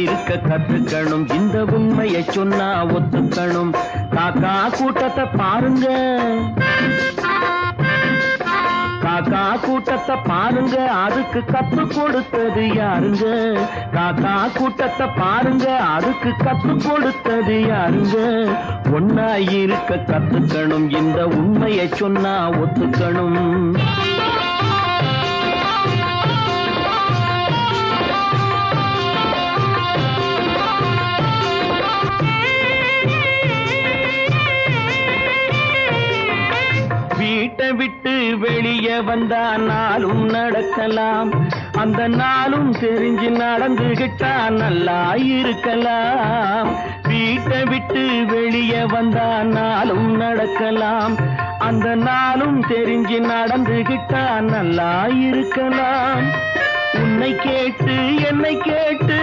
இருக்க கத்துக்கணும், இந்த உண்மையை சொன்னா ஒத்துக்கணும். காக்கா கூட்டத்தை பாருங்க, காக்கா கூட்டத்தை பாருங்க, அதுக்கு கத்து கொடுத்தது யாருங்க? காக்கா கூட்டத்தை பாருங்க, அதுக்கு கத்து கொடுத்தது யாருங்க? ஒன்னா இருக்க கத்துக்கணும், இந்த உண்மையை சொன்னா ஒத்துக்கணும். வீட்டை விட்டு வெளியே வந்தா நாளும் நடக்கலாம், அந்த நாளும் தெரிஞ்சு நடந்துகிட்டா நல்லா இருக்கலாம். வீட்டை விட்டு வெளியே வந்தா நாளும் நடக்கலாம், அந்த நாளும் தெரிஞ்சு நடந்துகிட்டா நல்லா இருக்கலாம். உன்னை கேட்டு என்னை கேட்டு